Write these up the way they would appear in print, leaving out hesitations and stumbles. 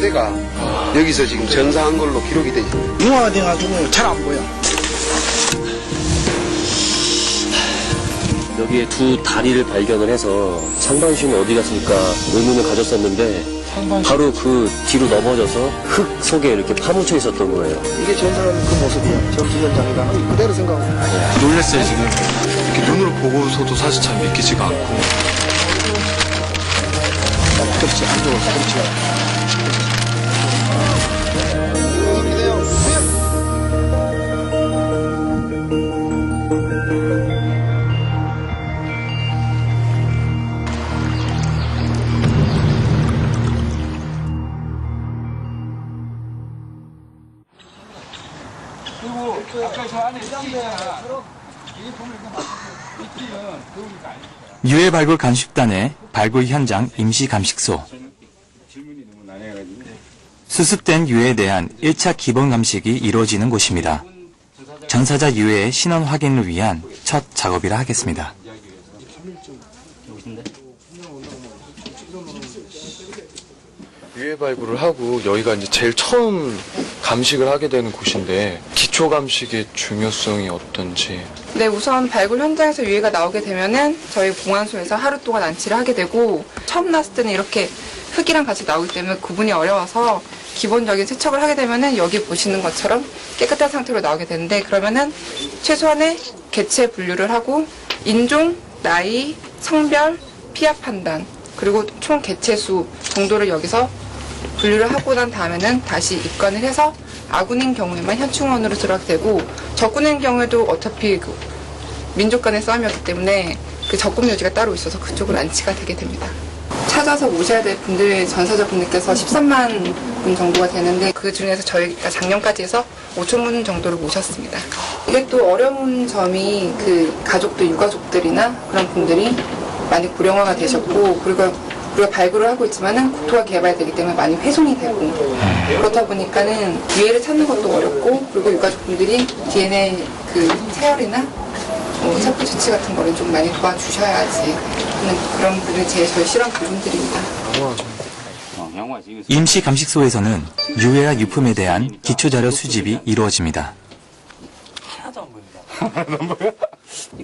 상태가 여기서 지금 정상한 걸로 기록이 되죠. 융화돼가지고 잘 안 보여. 여기에 두 다리를 발견을 해서 상반신은 어디 갔을까 의문을 가졌었는데 바로 그 뒤로 넘어져서 흙 속에 이렇게 파묻혀 있었던 거예요. 이게 전사는 그 모습이야. 전투 현장이다. 그대로 생각하고. 놀랐어요, 지금. 이렇게 눈으로 보고서도 사실 참 믿기지가 않고. 그렇지, 안 좋아. 그렇지. 유해 발굴 감식단의 발굴 현장 임시 감식소. 수습된 유해에 대한 1차 기본 감식이 이루어지는 곳입니다. 전사자 유해의 신원 확인을 위한 첫 작업이라 하겠습니다. 유해 발굴을 하고 여기가 이제 제일 처음 감식을 하게 되는 곳인데 기초 감식의 중요성이 어떤지. 네, 우선 발굴 현장에서 유해가 나오게 되면은 저희 공안소에서 하루 동안 안치를 하게 되고 처음 나왔을 때는 이렇게 흙이랑 같이 나오기 때문에 구분이 어려워서 기본적인 세척을 하게 되면은 여기 보시는 것처럼 깨끗한 상태로 나오게 되는데 그러면은 최소한의 개체 분류를 하고 인종, 나이, 성별, 피하 판단 그리고 총 개체 수 정도를 여기서 분류를 하고 난 다음에는 다시 입건을 해서 아군인 경우에만 현충원으로 들어가게 되고 적군인 경우에도 어차피 그 민족 간의 싸움이었기 때문에 그 적군 묘지가 따로 있어서 그쪽으로 안치가 되게 됩니다. 찾아서 모셔야 될 분들 전사자분들께서 13만 분 정도가 되는데 그 중에서 저희가 작년까지 해서 5천 분 정도를 모셨습니다. 이게 또 어려운 점이 그 가족들, 유가족들이나 그런 분들이 많이 고령화가 되셨고 그리고 우리가 발굴을 하고 있지만은 국토가 개발되기 때문에 많이 훼손이 되고 그렇다 보니까는 유해를 찾는 것도 어렵고 그리고 유가족분들이 DNA 그 채열이나 체포 조치 같은 거를 좀 많이 도와주셔야지 하는 그런 분들이 저희 실험 부분들입니다. 임시 감식소에서는 유해와 유품에 대한 기초자료 수집이 이루어집니다. 하나도 안 보여?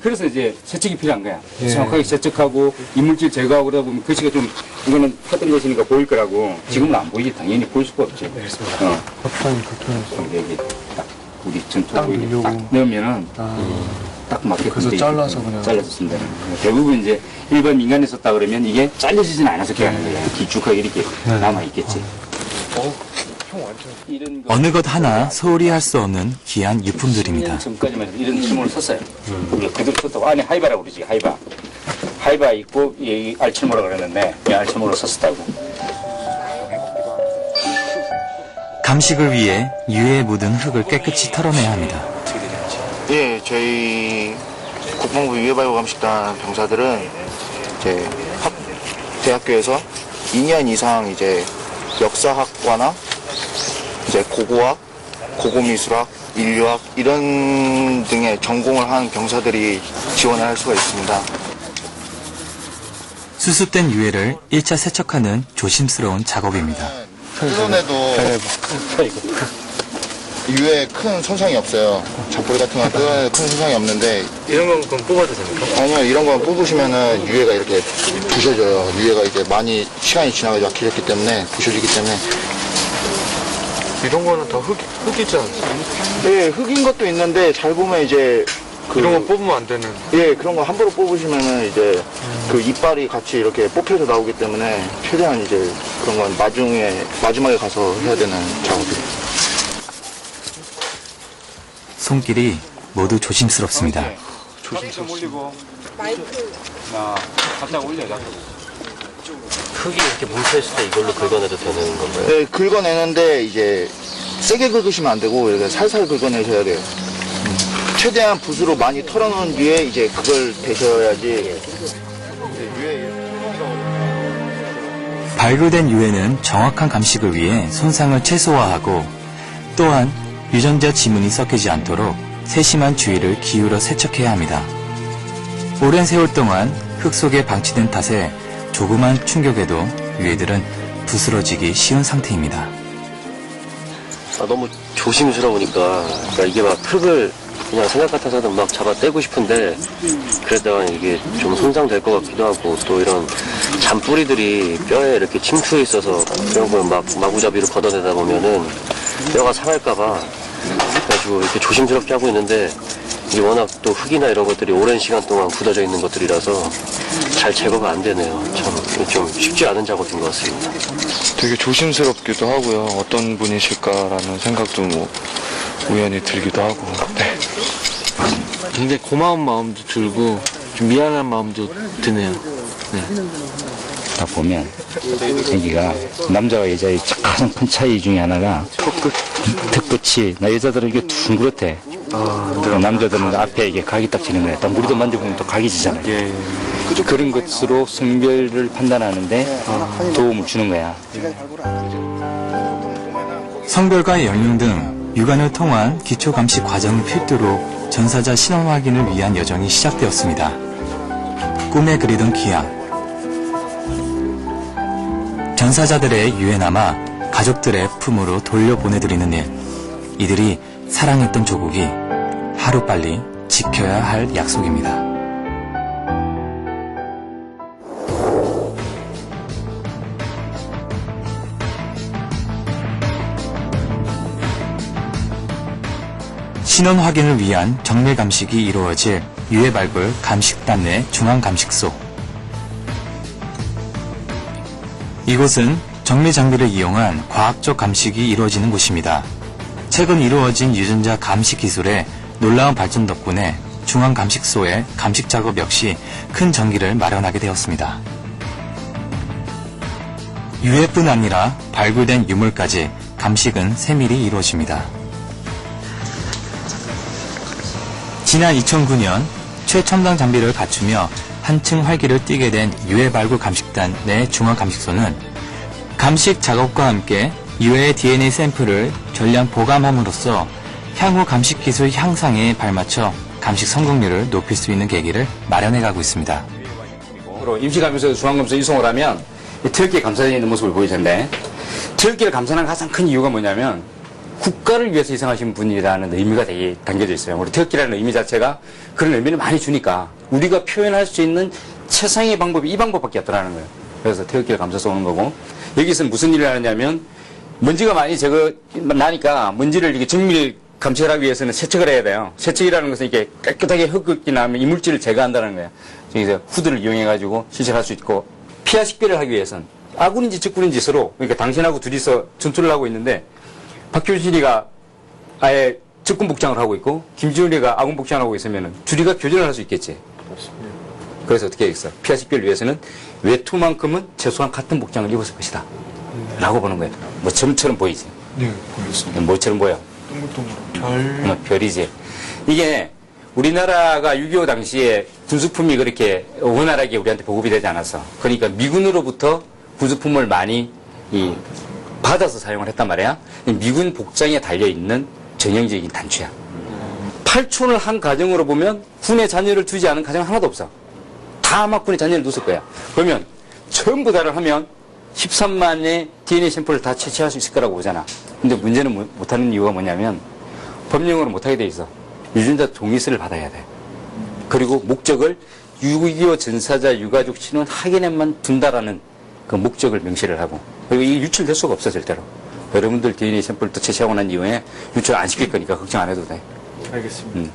그래서 이제 세척이 필요한 거야. 정확하게 세척하고 이물질 제거하고 그러다 보면 글씨가 좀 이거는 파던 것이니까 보일 거라고 지금은 안 보이지. 당연히 보일 수가 없지. 그렇습니다. 여기 딱 우리 전투부에 딱 넣으면은 딱 맞게 그래서 잘라서 그냥 잘라졌습니다. 대부분 이제 일반 민간에 썼다 그러면 이게 잘려지진 않아서 그냥 길쭉하게 이렇게 남아 있겠지. 어느 것 하나 소홀히 할 수 없는 귀한 유품들입니다. 전까지만 해도 이런 철문을 썼어요. 우리가 그대로 썼다고. 안에 하이바라고 그러지, 하이바. 하이바 있고, 여기 알철모라고 그러는데, 이 알철모로 썼다고. 감식을 위해 유해에 묻은 흙을 깨끗이 털어내야 합니다. 예, 저희 국방부 유해발굴 감식단 병사들은 이제 대학교에서 2년 이상 이제 역사학과나 이제 고고학, 고고미술학, 인류학 이런 등의 전공을 한 병사들이 지원을 할 수가 있습니다. 수습된 유해를 1차 세척하는 조심스러운 작업입니다. 뜯어내도 유해에 큰 손상이 없어요. 잡고리 같은 건 뜯어내도 큰 손상이 없는데 이런 건 그럼 뽑아도 됩니까? 아니요, 이런 건 뽑으시면은 유해가 이렇게 부셔져요. 유해가 이제 많이 시간이 지나가지고 약해졌기 때문에 부셔지기 때문에. 이런 거는 다 흙이지 않습니까? 예, 흙인 것도 있는데 잘 보면 이제 이런 건 뽑으면 안 되는. 예, 그런 거 함부로 뽑으시면은 이제 그 이빨이 같이 이렇게 뽑혀서 나오기 때문에 최대한 이제 그런 건 마지막에 가서 해야 되는 작업이에요. 손길이 모두 조심스럽습니다. 올리고 마이크 살짝 올려. 흙이 이렇게 뭉쳐있을 때 이걸로 긁어내도 되는 건가요? 네, 긁어내는데 이제 세게 긁으시면 안 되고 이렇게 살살 긁어내셔야 돼요. 최대한 붓으로 많이 털어놓은 뒤에 이제 그걸 대셔야지. 발굴된 유해는 정확한 감식을 위해 손상을 최소화하고 또한 유전자 지문이 섞이지 않도록 세심한 주의를 기울여 세척해야 합니다. 오랜 세월 동안 흙 속에 방치된 탓에 조그만 충격에도 유해들은 부스러지기 쉬운 상태입니다. 너무 조심스러우니까, 그러니까 이게 막 흙을 그냥 생각 같아서는 막 잡아 떼고 싶은데, 그러다가 이게 좀 손상될 것 같기도 하고, 또 이런 잔뿌리들이 뼈에 이렇게 침투해 있어서 이런 걸 막 마구잡이로 걷어내다 보면은 뼈가 상할까봐, 그래가지고 이렇게 조심스럽게 하고 있는데, 이게 워낙 또 흙이나 이런 것들이 오랜 시간 동안 굳어져 있는 것들이라서 잘 제거가 안 되네요. 참 좀 쉽지 않은 작업인 것 같습니다. 되게 조심스럽기도 하고요. 어떤 분이실까라는 생각도 뭐 우연히 들기도 하고. 네. 굉장히 고마운 마음도 들고 좀 미안한 마음도 드네요. 네. 딱 보면 여기가 남자와 여자의 가장 큰 차이 중에 하나가 턱끝이 나 여자들은 이게 둥그렇대. 남자들은 앞에 이게 각이 딱 지는 거야. 딱 머리도 만져보면 또 각이 지잖아요. 예. 그런 것으로 성별을 판단하는데 도움을 주는 거야. 성별과 연령 등 육안을 통한 기초 감식 과정을 필두로 전사자 신원 확인을 위한 여정이 시작되었습니다. 꿈에 그리던 기약. 전사자들의 유해남아 가족들의 품으로 돌려보내드리는 일. 이들이 사랑했던 조국이 하루빨리 지켜야 할 약속입니다. 신원 확인을 위한 정밀 감식이 이루어질 유해 발굴 감식단 내 중앙 감식소. 이곳은 정밀 장비를 이용한 과학적 감식이 이루어지는 곳입니다. 최근 이루어진 유전자 감식 기술의 놀라운 발전 덕분에 중앙 감식소의 감식 작업 역시 큰 전기를 마련하게 되었습니다. 유해뿐 아니라 발굴된 유물까지 감식은 세밀히 이루어집니다. 지난 2009년 최첨단 장비를 갖추며 한층 활기를 띠게 된 유해 발굴 감식단 내 중앙 감식소는 감식 작업과 함께 유해의 DNA 샘플을 전량 보관함으로써 향후 감식 기술 향상에 발맞춰 감식 성공률을 높일 수 있는 계기를 마련해가고 있습니다. 임시감염소 중앙감소 이송을 하면 태극기에 감싸져 있는 모습을 보이던데, 태극기를 감싸는 가장 큰 이유가 뭐냐면 국가를 위해서 희생하신 분이라는 의미가 되게 담겨져 있어요. 우리 태극기라는 의미 자체가 그런 의미를 많이 주니까 우리가 표현할 수 있는 최상의 방법이 이 방법밖에 없더라는 거예요. 그래서 태극기를 감싸서 오는 거고, 여기서는 무슨 일을 하느냐면 먼지가 많이 나니까 먼지를 이렇게 정밀 감식을 하기 위해서는 세척을 해야 돼요. 세척이라는 것은 이렇게 깨끗하게 흙이 나면 이물질을 제거한다는 거예요. 여기서 후드를 이용해가지고 실책할 수 있고, 피하 식별을 하기 위해서는 아군인지 적군인지 서로, 그러니까 당신하고 둘이서 전투를 하고 있는데 박효신이가 아예 적군 복장을 하고 있고 김지훈이가 아군 복장을 하고 있으면 둘이가 교전을 할 수 있겠지. 그래서 어떻게 했어? 피하 식별을 위해서는 외투만큼은 최소한 같은 복장을 입었을 것이다 라고 보는 거예요. 뭐 점처럼 보이지? 네, 보였습니다. 뭐처럼 보여? 동글동글. 별이지. 이게 우리나라가 6.25 당시에 군수품이 그렇게 원활하게 우리한테 보급이 되지 않았어. 그러니까 미군으로부터 군수품을 많이 받아서 사용을 했단 말이야. 미군 복장에 달려있는 전형적인 단추야. 팔촌을 한 가정으로 보면 군의 자녀를 두지 않은 가정 하나도 없어. 다 아마 군의 자녀를 뒀을 거야. 그러면 전부 다를 하면 13만의 DNA 샘플을 다 채취할 수 있을 거라고 보잖아. 근데 문제는 못하는 이유가 뭐냐면 법령으로 못하게 돼 있어. 유전자 동의서를 받아야 돼. 그리고 목적을 6.25 전사자 유가족 신원 확인에만 둔다라는 그 목적을 명시를 하고, 그리고 이게 유출될 수가 없어 절대로. 여러분들 DNA 샘플도 채취하고 난 이후에 유출 안 시킬 거니까 걱정 안 해도 돼. 알겠습니다.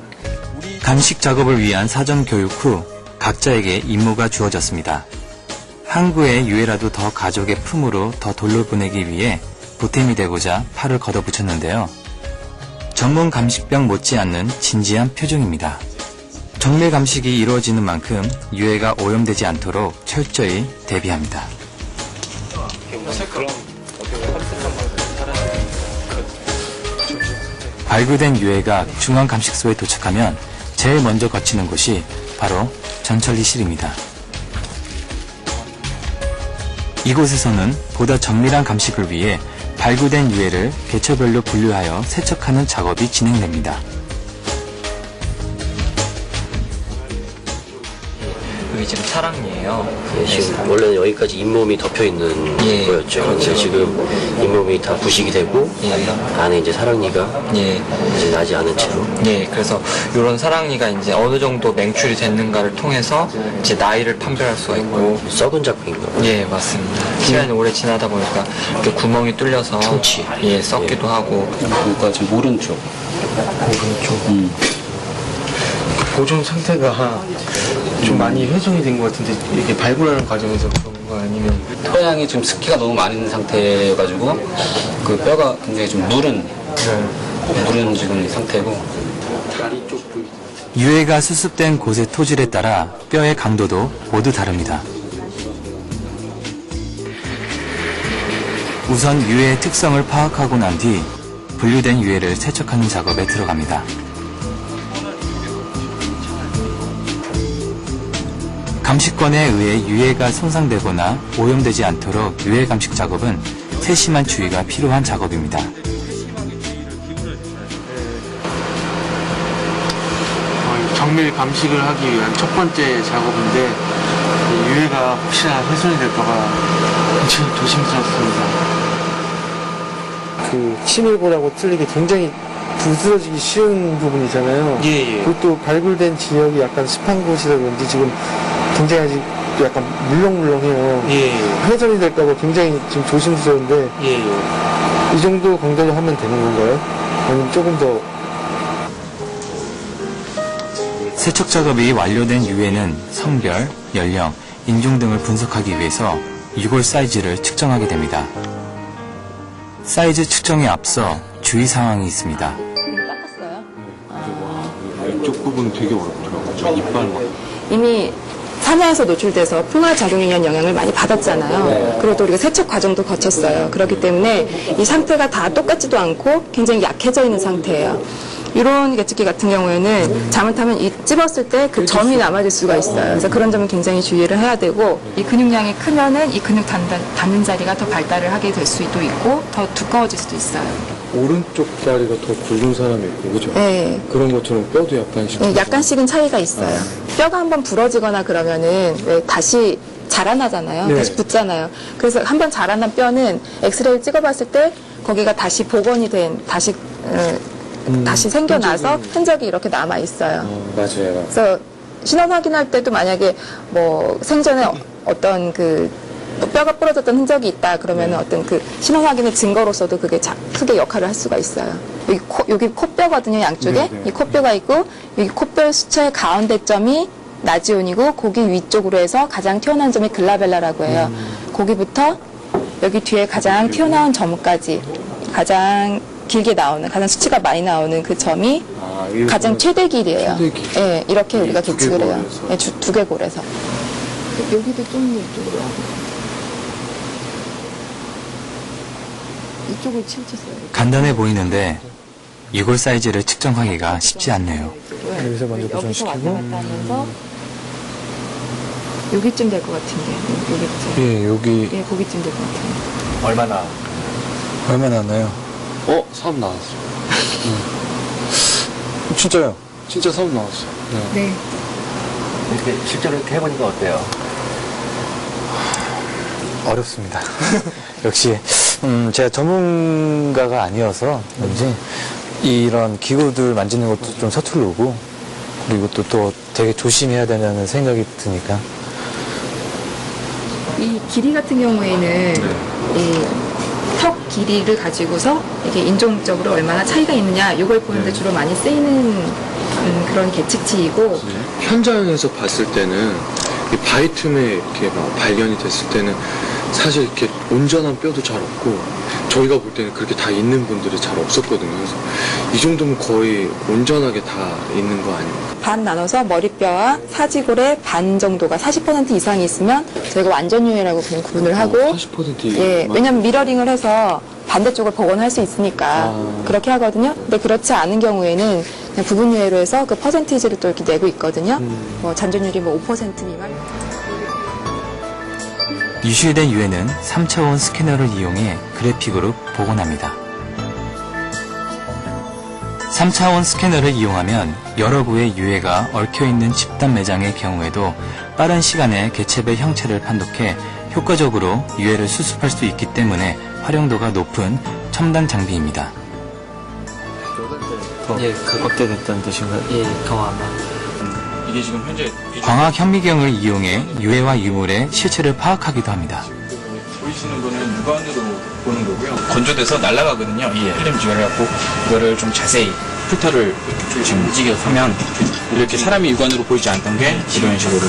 감식 작업을 위한 사전 교육 후 각자에게 임무가 주어졌습니다. 항구의 유해라도 더 가족의 품으로 더 돌려보내기 위해 보탬이 되고자 팔을 걷어붙였는데요. 전문 감식병 못지않는 진지한 표정입니다. 정밀 감식이 이루어지는 만큼 유해가 오염되지 않도록 철저히 대비합니다. 발굴된 유해가 중앙 감식소에 도착하면 제일 먼저 거치는 곳이 바로 전처리실입니다. 이곳에서는 보다 정밀한 감식을 위해 발굴된 유해를 개처별로 분류하여 세척하는 작업이 진행됩니다. 그게 지금 사랑니예요. 예, 지금 원래는 여기까지 잇몸이 덮여 있는 예, 거였죠. 그렇죠. 근데 지금 잇몸이 다 부식이 되고 안에 이제 사랑니가 이제 나지 않은 채로. 예, 그래서 이런 사랑니가 이제 어느 정도 맹출이 됐는가를 통해서 이제 나이를 판별할 수가 있고. 썩은 작품인가요? 예, 맞습니다. 시간이 오래 지나다 보니까 이렇게 구멍이 뚫려서 충치. 예, 썩기도 하고. 그러니까 지금 오른쪽. 보존 상태가 좀 많이 훼손이 된 것 같은데 이게 발굴하는 과정에서 그런 거 아니면 토양이 지금 습기가 너무 많이 있는 상태여가지고 그 뼈가 굉장히 좀 무른 지금 상태고. 유해가 수습된 곳의 토질에 따라 뼈의 강도도 모두 다릅니다. 우선 유해의 특성을 파악하고 난 뒤 분류된 유해를 세척하는 작업에 들어갑니다. 감식권에 의해 유해가 손상되거나 오염되지 않도록 유해 감식 작업은 세심한 주의가 필요한 작업입니다. 정밀 감식을 하기 위한 첫 번째 작업인데 유해가 혹시나 훼손이 될까봐 굉장히 조심스럽습니다. 그 침일고라고 틀리게 굉장히 부스러지기 쉬운 부분이잖아요. 그것도 발굴된 지역이 약간 습한 곳이라 그런지 지금 굉장히 아직 약간 물렁물렁해요. 훼손이 될까봐 굉장히 지금 조심스러운데 이 정도 강도로 하면 되는 건가요? 아니면 조금 더? 세척 작업이 완료된 유해는 성별, 연령, 인종 등을 분석하기 위해서 유골 사이즈를 측정하게 됩니다. 사이즈 측정에 앞서 주의사항이 있습니다. 이쪽 부분 되게 어렵더라고요. 이빨 막. 이미 산야에서 노출돼서 풍화작용에 의한 영향을 많이 받았잖아요. 그리고 또 우리가 세척 과정도 거쳤어요. 그렇기 때문에 이 상태가 다 똑같지도 않고 굉장히 약해져 있는 상태예요. 이런 개측기 같은 경우에는 잘못하면 이 찝었을 때 그 점이 남아질 수가 있어요. 그래서 그런 점은 굉장히 주의를 해야 되고, 이 근육량이 크면은 이 근육 닿는 자리가 더 발달을 하게 될 수도 있고 더 두꺼워질 수도 있어요. 오른쪽 다리가 더 굵은 사람이 있고, 그죠? 네. 그런 것처럼 뼈도 약간씩. 네, 약간씩은 차이가 있어요. 뼈가 한번 부러지거나 그러면은 왜 다시 자라나잖아요. 다시 붙잖아요. 그래서 한번 자라난 뼈는 엑스레이를 찍어봤을 때 거기가 다시 복원이 된, 다시 생겨나서 흔적이 이렇게 남아 있어요. 맞아요. 그래서 신원 확인할 때도 만약에 뭐 생전에 어떤 그 뼈가 부러졌던 흔적이 있다 그러면 어떤 그 신원 확인의 증거로서도 그게 크게 역할을 할 수가 있어요. 여기 코뼈거든요, 양쪽에. 이 코뼈가 있고 여기 코뼈 수체의 가운데점이 나지온이고 거기 위쪽으로 해서 가장 튀어나온 점이 글라벨라라고 해요. 거기부터 여기 뒤에 가장 튀어나온 점까지 가장 길게 나오는, 가장 수치가 많이 나오는 그 점이 가장 최대 길이에요. 네, 이렇게 우리가 계측을 해요. 네, 두개골에서. 여기도 좀 이쪽으로 하고. 이쪽을 치우쳤어요. 간단해 보이는데 유골 사이즈를 측정하기가 쉽지 않네요. 여기서 먼저 보존시키고. 왔다 갔다 하면서 여기쯤 될 것 같은데. 여기쯤. 예, 여기. 예, 거기쯤 될 것 같은데. 얼마나 나요? 사업 나왔어요. 진짜요? 진짜 사업 나왔어요. 네. 이렇게 실제로 이렇게 해보니까 어때요? 어렵습니다. 역시 제가 전문가가 아니어서 그런지 이런 기구들 만지는 것도 좀 서투르고, 그리고 또 되게 조심해야 된다는 생각이 드니까. 이 길이 같은 경우에는 이 턱 길이를 가지고서 이게 인종적으로 얼마나 차이가 있느냐 이걸 보는데 주로 많이 쓰이는 그런 계측치이고, 현장에서 봤을 때는 이 바위 틈에 이렇게 막 발견이 됐을 때는 사실 이렇게 온전한 뼈도 잘 없고, 저희가 볼 때는 그렇게 다 있는 분들이 잘 없었거든요. 그래서 이 정도면 거의 온전하게 다 있는 거 아닙니까? 반 나눠서 머리뼈와 사지골의 반 정도가 40% 이상이 있으면 저희가 완전 유해라고 그냥 구분을 하고, 40%? 예, 왜냐면 미러링을 해서 반대쪽을 복원할 수 있으니까 그렇게 하거든요. 근데 그렇지 않은 경우에는 그냥 부분 유해로 해서 그 퍼센티지를 또 이렇게 내고 있거든요. 뭐 잔존율이 뭐 5% 미만. 유실된 유해는 3차원 스캐너를 이용해 그래픽으로 복원합니다. 3차원 스캐너를 이용하면 여러 구의 유해가 얽혀있는 집단 매장의 경우에도 빠른 시간에 개체별 형체를 판독해 효과적으로 유해를 수습할 수 있기 때문에 활용도가 높은 첨단 장비입니다. 예, 그 확대됐다는 뜻인가요? 예, 더 아마. 이게 지금 현재 광학 현미경을 이용해 유해와 유물의 실체를 파악하기도 합니다. 보이시는 거는 육안으로 보는 거고요. 건조돼서 날아가거든요. 이 필름 지원해갖고 이거를 좀 자세히 필터를 지금 움직여서면 이렇게 사람이 육안으로 보이지 않던 게 이런 식으로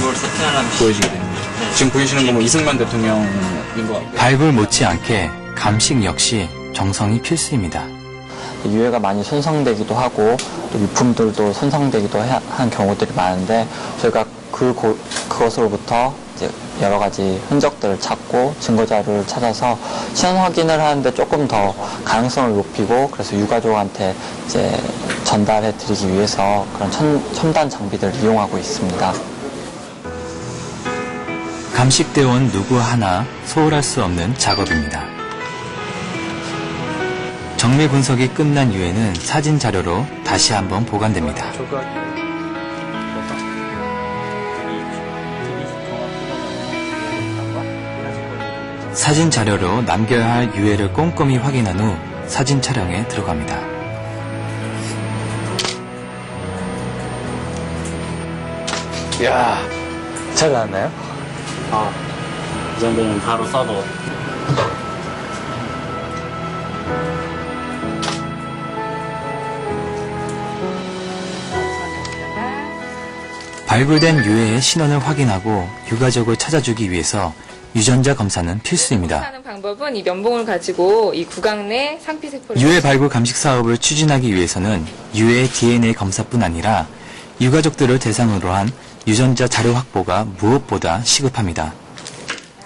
보여지게 됩니다. 지금 보이시는 거 뭐 이승만 대통령인 것 같고요. 발굴 못지않게 감식 역시 정성이 필수입니다. 유해가 많이 손상되기도 하고 또 유품들도 손상되기도 한 경우들이 많은데 저희가 그것으로부터 이제 여러 가지 흔적들을 찾고 증거 자료를 찾아서 신원 확인을 하는데 조금 더 가능성을 높이고 그래서 유가족한테 이제 전달해 드리기 위해서 그런 첨단 장비들을 이용하고 있습니다. 감식대원 누구 하나 소홀할 수 없는 작업입니다. 정밀 분석이 끝난 유해는 사진 자료로 다시 한번 보관됩니다. 사진 자료로 남겨야 할 유해를 꼼꼼히 확인한 후 사진 촬영에 들어갑니다. 야, 잘 나왔나요? 이 정도면 바로 써도. 발굴된 유해의 신원을 확인하고 유가족을 찾아주기 위해서 유전자 검사는 필수입니다. 하는 방법은 이 면봉을 가지고 이 구강 내 상피세포를 유해 발굴 감식 사업을 추진하기 위해서는 유해의 DNA 검사뿐 아니라 유가족들을 대상으로 한 유전자 자료 확보가 무엇보다 시급합니다.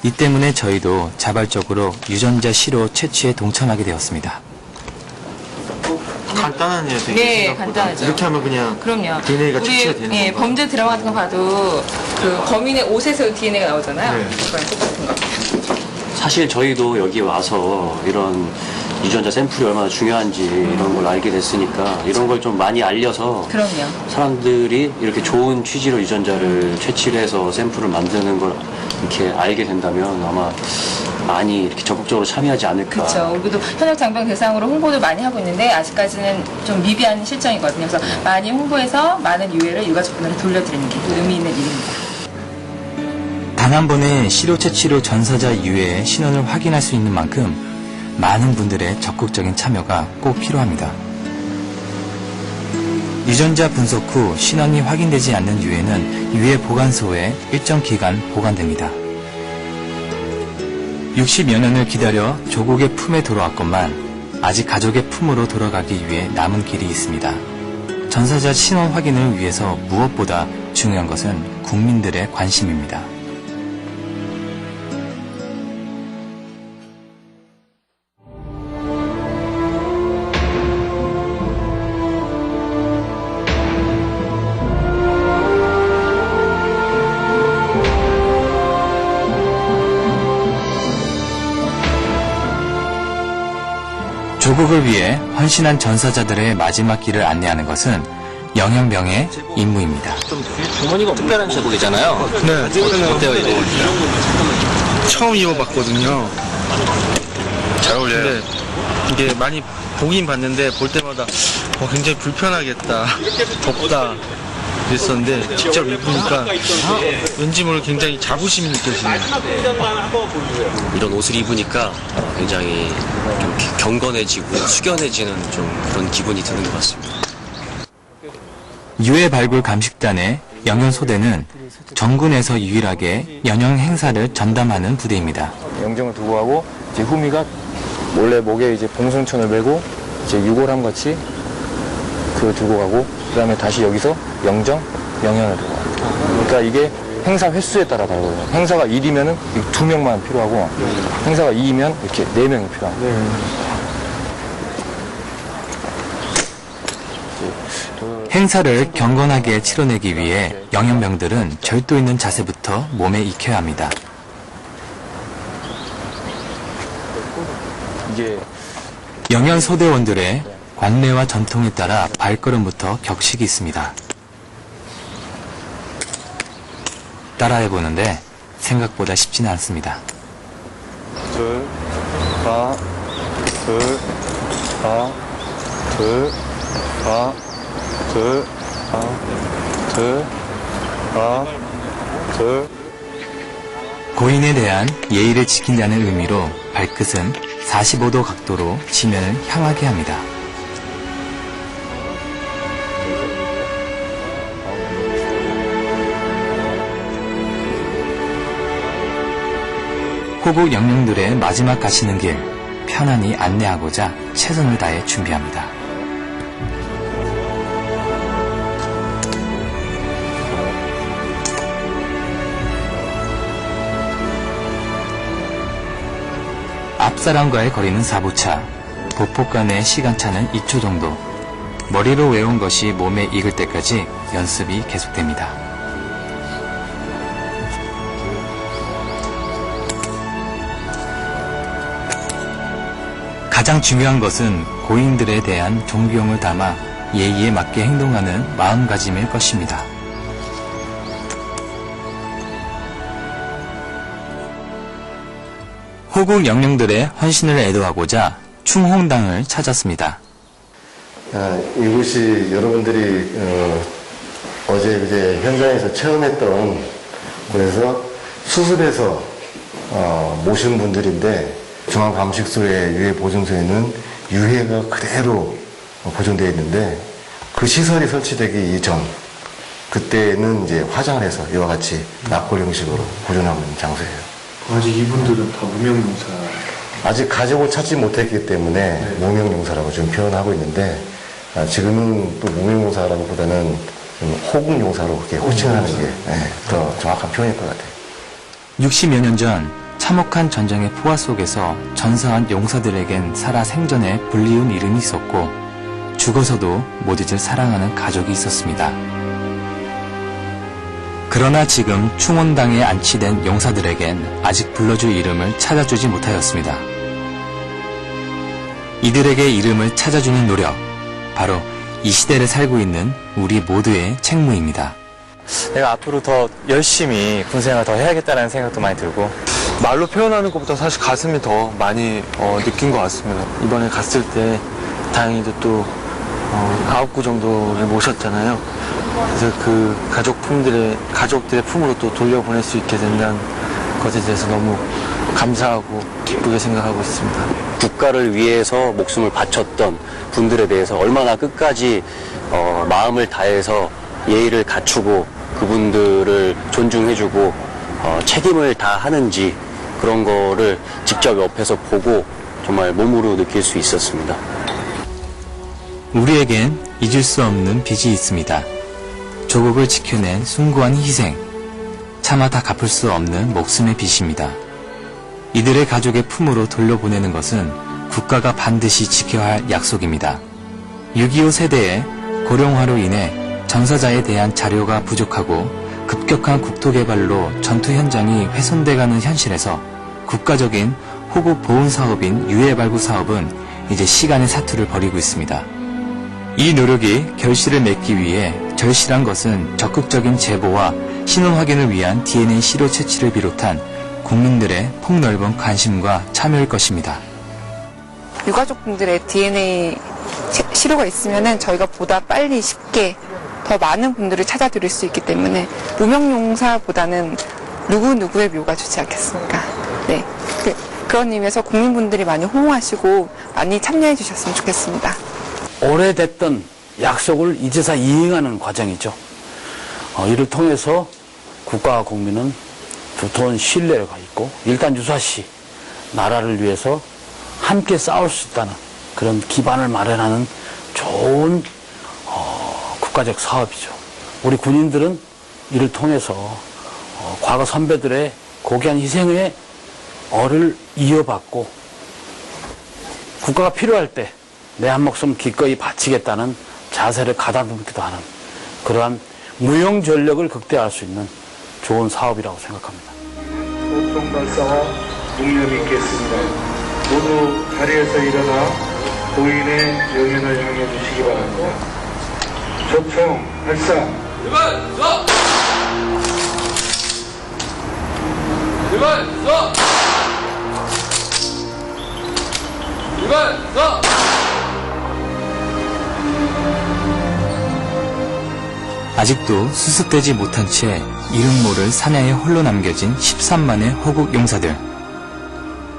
이 때문에 저희도 자발적으로 유전자 시로 채취에 동참하게 되었습니다. 간단한 일 되게 네, 생각보다. 간단하죠. 이렇게 하면 그냥 그럼요. DNA가 채취가 되는 예, 건가요? 범죄 드라마 같은 거 봐도 그 범인의 옷에서 DNA가 나오잖아요. 네. 그런 똑같은 거. 사실 저희도 여기 와서 이런 유전자 샘플이 얼마나 중요한지 이런 걸 알게 됐으니까 이런 걸 좀 많이 알려서 그럼요. 사람들이 이렇게 좋은 취지로 유전자를 채취를 해서 샘플을 만드는 걸 이렇게 알게 된다면 아마 많이 이렇게 적극적으로 참여하지 않을까. 그렇죠. 우리도 현역 장병 대상으로 홍보를 많이 하고 있는데 아직까지는 좀 미비한 실정이거든요. 그래서 많이 홍보해서 많은 유해를 유가족분들한테 돌려드리는 게 의미 있는 일입니다. 단 한 번의 시료 채취로 전사자 유해의 신원을 확인할 수 있는 만큼 많은 분들의 적극적인 참여가 꼭 필요합니다. 유전자 분석 후 신원이 확인되지 않는 유해는 유해 보관소에 일정 기간 보관됩니다. 60여 년을 기다려 조국의 품에 돌아왔건만 아직 가족의 품으로 돌아가기 위해 남은 길이 있습니다. 전사자 신원 확인을 위해서 무엇보다 중요한 것은 국민들의 관심입니다. 조국을 위해 헌신한 전사자들의 마지막 길을 안내하는 것은 영현병의 임무입니다. 주머니가 특별한 제복이잖아요. 네. 어때요 이거? 처음 입어봤거든요. 잘 어울려요. 근데 이게 많이 보긴 봤는데 볼 때마다 굉장히 불편하겠다, 덥다 그랬었는데 직접 입으니까 왠지 모르게 굉장히 자부심이 느껴지네요. 이런 옷을 입으니까 굉장히 좀 경건해지고 숙연해지는 좀 그런 기분이 드는 것 같습니다. 유해 발굴 감식단의 영현소대는 전군에서 유일하게 연영 행사를 전담하는 부대입니다. 영정을 두고 가고 이제 후미가 몰래 목에 이제 봉송천을 메고 이제 유골함 같이 그 두고 가고 그다음에 다시 여기서 영정, 영현을 두고 가요. 그러니까 이게 행사 횟수에 따라 다르거든요. 행사가 1이면은 2명만 필요하고 행사가 2이면 이렇게 4명이 필요합니다. 행사를 경건하게 치러내기 위해 영현병들은 절도 있는 자세부터 몸에 익혀야 합니다. 이게 영현소대원들의 관례와 전통에 따라 발걸음부터 격식이 있습니다. 따라해보는데 생각보다 쉽지는 않습니다. 둘, 하나, 둘, 하나, 둘, 하나, 둘, 하나, 둘, 하나, 둘. 고인에 대한 예의를 지킨다는 의미로 발끝은 45도 각도로 지면을 향하게 합니다. 호국 영령들의 마지막 가시는 길 편안히 안내하고자 최선을 다해 준비합니다. 앞사람과의 거리는 4보차, 보폭 간의 시간차는 2초 정도. 머리로 외운 것이 몸에 익을 때까지 연습이 계속됩니다. 가장 중요한 것은 고인들에 대한 존경을 담아 예의에 맞게 행동하는 마음가짐일 것입니다. 호국 영령들의 헌신을 애도하고자 충홍당을 찾았습니다. 이곳이 여러분들이 어제 이제 현장에서 체험했던 곳에서 수습해서 모신 분들인데 중앙감식소의 유해보증소에는 유해가 그대로 보존되어 있는데 그 시설이 설치되기 이전 그때는 이제 화장을 해서 이와 같이 납골 형식으로 보존하고 있는 장소예요. 아직 이분들은 다 무명용사. 아직 가족을 찾지 못했기 때문에 무명용사라고 지금 표현하고 있는데 지금은 또 무명용사라기보다는 호국용사로 그렇게 호칭을 하는 게 더 정확한 표현일 것 같아요. 60여 년 전 참혹한 전쟁의 포화 속에서 전사한 용사들에겐 살아 생전에 불리운 이름이 있었고 죽어서도 못 잊을 사랑하는 가족이 있었습니다. 그러나 지금 충원당에 안치된 용사들에겐 아직 불러줄 이름을 찾아주지 못하였습니다. 이들에게 이름을 찾아주는 노력, 바로 이 시대를 살고 있는 우리 모두의 책무입니다. 내가 앞으로 더 열심히 군생활 더 해야겠다는 생각도 많이 들고 말로 표현하는 것보다 사실 가슴이 더 많이 느낀 것 같습니다. 이번에 갔을 때 다행히도 또 9구 정도를 모셨잖아요. 그래서 그 가족들의 품으로 또 돌려보낼 수 있게 된다는 것에 대해서 너무 감사하고 기쁘게 생각하고 있습니다. 국가를 위해서 목숨을 바쳤던 분들에 대해서 얼마나 끝까지 마음을 다해서 예의를 갖추고 그분들을 존중해주고 책임을 다하는지 그런 거를 직접 옆에서 보고 정말 몸으로 느낄 수 있었습니다. 우리에겐 잊을 수 없는 빚이 있습니다. 조국을 지켜낸 숭고한 희생, 차마 다 갚을 수 없는 목숨의 빚입니다. 이들의 가족의 품으로 돌려보내는 것은 국가가 반드시 지켜야 할 약속입니다. 6.25 세대의 고령화로 인해 전사자에 대한 자료가 부족하고 급격한 국토개발로 전투 현장이 훼손돼가는 현실에서 국가적인 호국 보훈 사업인 유해발굴 사업은 이제 시간의 사투를 벌이고 있습니다. 이 노력이 결실을 맺기 위해 절실한 것은 적극적인 제보와 신원 확인을 위한 DNA 시료 채취를 비롯한 국민들의 폭넓은 관심과 참여일 것입니다. 유가족분들의 DNA 시료가 있으면은 저희가 보다 빨리 쉽게 더 많은 분들을 찾아드릴 수 있기 때문에 무명용사보다는 누구의 묘가 좋지 않겠습니까? 네. 그런 의미에서 국민분들이 많이 호응하시고 많이 참여해 주셨으면 좋겠습니다. 오래됐던 약속을 이제서 이행하는 과정이죠. 이를 통해서 국가와 국민은 두터운 신뢰가 있고 일단 유사시 나라를 위해서 함께 싸울 수 있다는 그런 기반을 마련하는 좋은 국가적 사업이죠. 우리 군인들은 이를 통해서 과거 선배들의 고귀한 희생의 얼을 이어받고 국가가 필요할 때 내 한 목숨 기꺼이 바치겠다는 자세를 가다듬기도 하는 그러한 무용 전력을 극대화할 수 있는 좋은 사업이라고 생각합니다. 보통 발사와 묵념 있겠습니다. 모두 자리에서 일어나 고인의 명예를 향해 주시기 바랍니다. 조총 발사. 1번 서! 1번 서! 아직도 수습되지 못한 채 이름 모를 사냐에 홀로 남겨진 13만의 호국 용사들.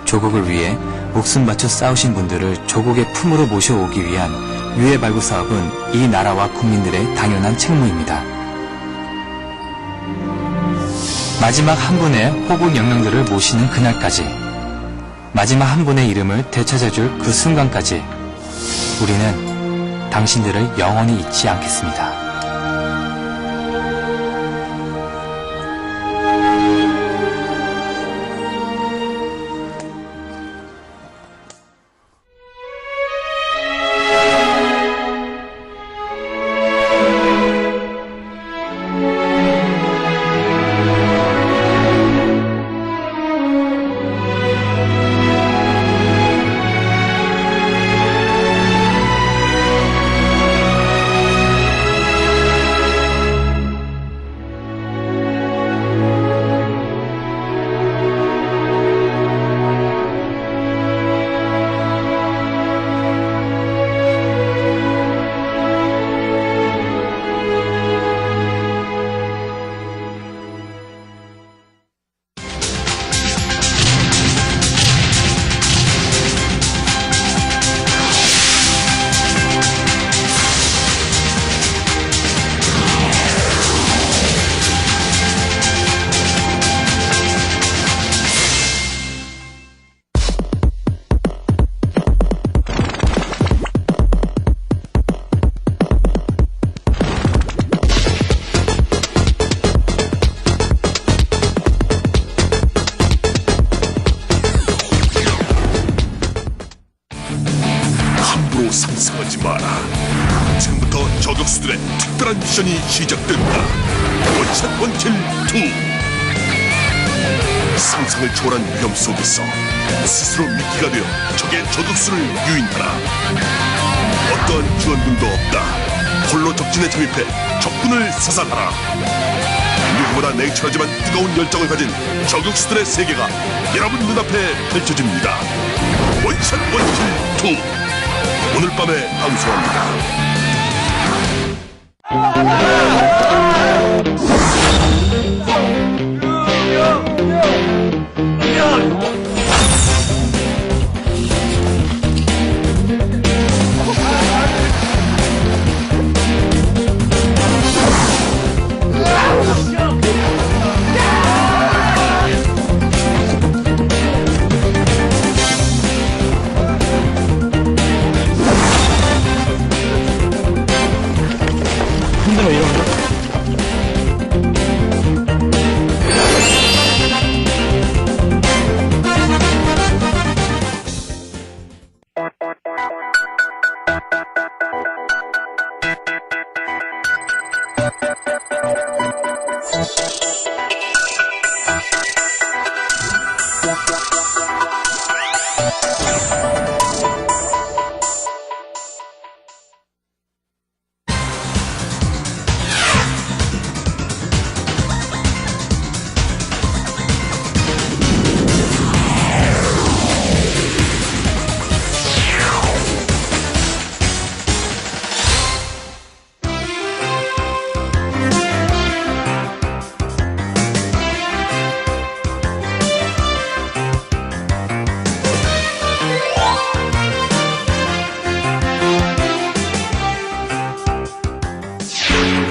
조국을 위해 목숨 바쳐 싸우신 분들을 조국의 품으로 모셔오기 위한 유해 발굴 사업은 이 나라와 국민들의 당연한 책무입니다. 마지막 한 분의 호국 영령들을 모시는 그날까지, 마지막 한 분의 이름을 되찾아줄 그 순간까지 우리는 당신들을 영원히 잊지 않겠습니다. 상상하지 마라. 지금부터 저격수들의 특별한 미션이 시작된다. 원샷 원킬 2. 상상을 초월한 위험 속에서 스스로 미끼가 되어 적의 저격수를 유인하라. 어떠한 지원군도 없다. 홀로 적진에 잠입해 적군을 사살하라. 누구보다 냉철하지만 뜨거운 열정을 가진 저격수들의 세계가 여러분 눈앞에 펼쳐집니다. 원샷 원킬 2. 오늘 밤에 방송합니다.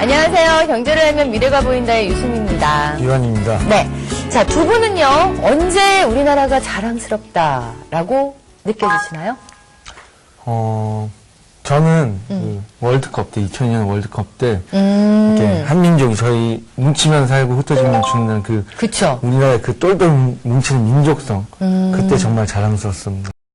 안녕하세요. 경제를 알면 미래가 보인다의 유승입니다. 이완입니다. 네. 자, 두 분은요, 언제 우리나라가 자랑스럽다라고 느껴지시나요? 저는 그 월드컵 때, 2002년 월드컵 때, 이렇게 한민족이 저희 뭉치면 살고 흩어지면 죽는 그, 그쵸. 우리나라의 그 똘똘 뭉치는 민족성, 그때 정말 자랑스럽습니다.